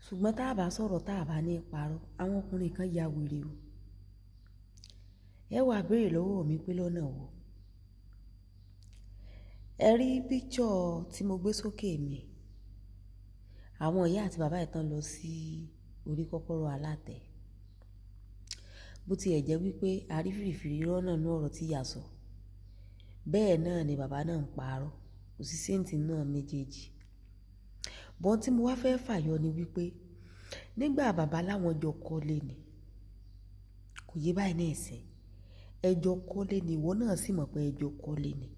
ṣùgbọ́n tá a bá sọ̀rọ̀ tá a bá ní parọ́ àwọn ọkùnrin kan ya wèrè o. Ẹ wá béèrè lọ́wọ́ mi pé lọ́nà wo. Ẹ rí píkṣọ̀ tí mo gbé sókè mi, àwọn ìyá àti bàbá ìtàn lọ sí orí kọ́kọ́rọ́ alátẹ. Bó tiẹ̀ jẹ́ wípé a rí fìrìfìrì rọ́nà ní ọ̀rọ̀ tí ìyá sọ, bẹ́ẹ̀ náà ni bàbá náà ń parọ́, kò sí séǹtì náà méjèèjì. Bọ́n tí mo wá fẹ́ fàyọ ni wípé nígbà bàbá láwọn jọ kọ́lé ni, kò yé báyìí ní ìsìn, ẹjọ́ kọ́lé ni, ìwọ náà sì mọ̀ pé ẹjọ́ kọ́lé ni.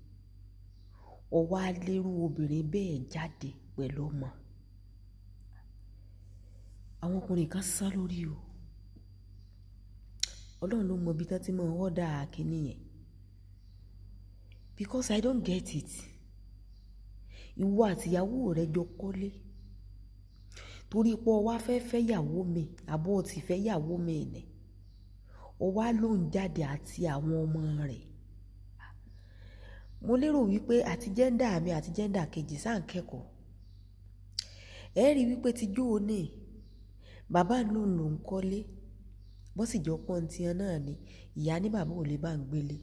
Ó wá lérú obìnrin bẹ́ẹ̀ jáde pẹ̀lú ọmọ. Àwọn ọkùnrin kan sá lórí o. Ọlọ́run ló mọ ibi tí wọ́n ti máa ń họ́dà kíní yẹn. Because I don't get it. Ìwọ àti ìyàwó rẹ jọ kọ́lé. Torí pé o wá fẹ́ fẹ́ ìyàwó mi, àbọ̀ o ti fẹ́ ìyàwó mi ni. O wá ló ń jáde àti àwọn ọmọ rẹ̀. Mo lérò wípé àti jẹ́ndà mi àti jẹ́ndà kejì sáà ń kẹ́kọ̀ọ́. Ẹ rí wípé ti jó o ní, bàbá ló ń kọ́lé. Bọ́ sì jọ pọ́n ti ẹ náà ni, ìyá ní bàbá ò lè bá ń gbélé.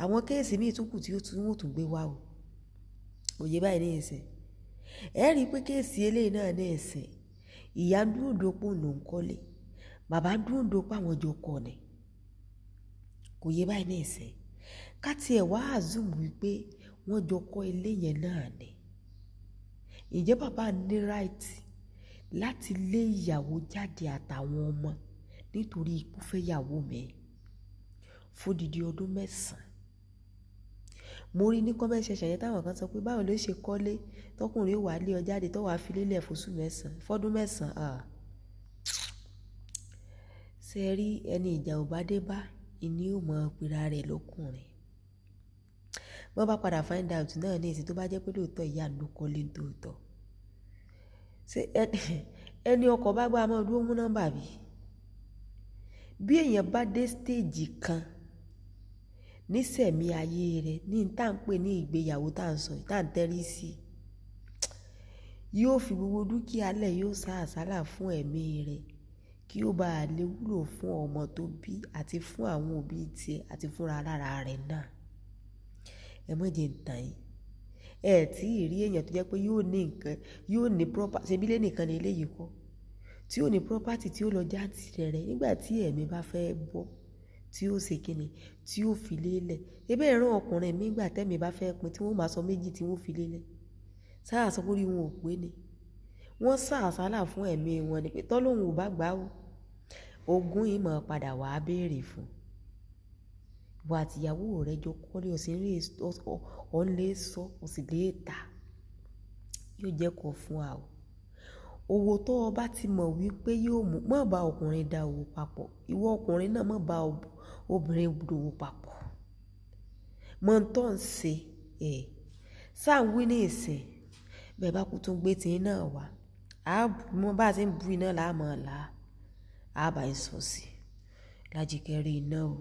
Àwọn kéèsì míì tún kù tí wọ́n tún gbé wá o. Òye báyìí ní ìsìn. Ẹ rí pé kéèsì eléyìí náà ní ìsìn. Ìyá dúró dopò ló ń kọ́lé. Bàbá dúró dopò àwọn jọ kọ́ ni. Kò yé báyìí ní ìsìn. Ká tiẹ̀ wá assume wípé wọ́n jọ kọ́ ilé yẹn náà ni. Ǹjẹ́ bàbá ní right láti lé ìyàwó jáde àtàwọn ọmọ nítorí ikú fẹ́ ìyàwó mi fódìdí ọdún 9? Mo rí ní comment section yẹn táwọn kan sọ pé báwo ló ṣe kọ́lé tọkùnrin ó wà lé ọ jáde tó wàá fi lélẹ̀ fọ́dún 9. Ṣé rí ẹni ìjà ò bá dé bá ìní ò mọ pera rẹ̀ lọ́kùnrin. Wọ́n bá padà find out náà ní ìsìn tó bá jẹ́ pé lóòótọ́ ìyá ló kọ́lé tòótọ́. Ṣé ẹni ọkọ̀ bá gbá mọ́ dúró mú nọ́mbà bí? Bí èèyàn bá dé stage kan nísẹ̀mí ayé rẹ̀ ní tá ń pè ní ìgbéyàwó tá ń sọ tá ń tẹ́rí sí, yóò fi gbogbo dúkìá lẹ̀, yóò sá àsálà fún ẹ̀mí rẹ̀ kí ó bá lè wúlò fún ọmọ tó bí àti fún àwọn òbí tiẹ̀ àti fúnra lára rẹ̀ náà. Ẹ má jẹ́ ń tàn yín. Ẹ tí ì rí èèyàn tó jẹ́ pé yóò ní nǹkan, yóò ní property, ṣe bí lé nìkan ni eléyìí kọ́, tí ó ní property tí ó lọ jáde rẹ̀ nígbà tí ẹ̀mí bá fẹ́ bọ́, tí ó ṣe kíni, tí ó fi lélẹ̀. Ebe ìran ọkùnrin mi nígbà tẹ́mi bá fẹ́ pin tí wọ́n máa sọ méjì tí wọ́n fi lélẹ̀. Sáà sọ pé orí wọn ò pé ni. Wọ́n sá àsálà fún ẹ̀mí wọn ni pé tọ́lọ́hun ò bá gbà ó, ogún yìí máa padà wá béèrè fún. Ìwọ àti ìyàwó rẹ jọ kọ́lé ọ̀n lè sọ, ó sì lè tà. Yóò jẹ́ kó fún wa o. Owó tó o bá ti mọ̀ wípé yóò mú, má bá ọkùnrin da owó papọ̀. Ìwọ ọkùnrin náà má bá obìnrin dòwò papọ̀. Mọ̀ ń tọ́ ń ṣe ẹ̀. Sáà ń wí ní ìsìn. Bẹ́ẹ̀ bá kú tún gbé tí náà wá. Mo bá ti ń bu iná láàmú ọ̀la. A bá ń sọ sí. Lájíkẹ́ rí iná o.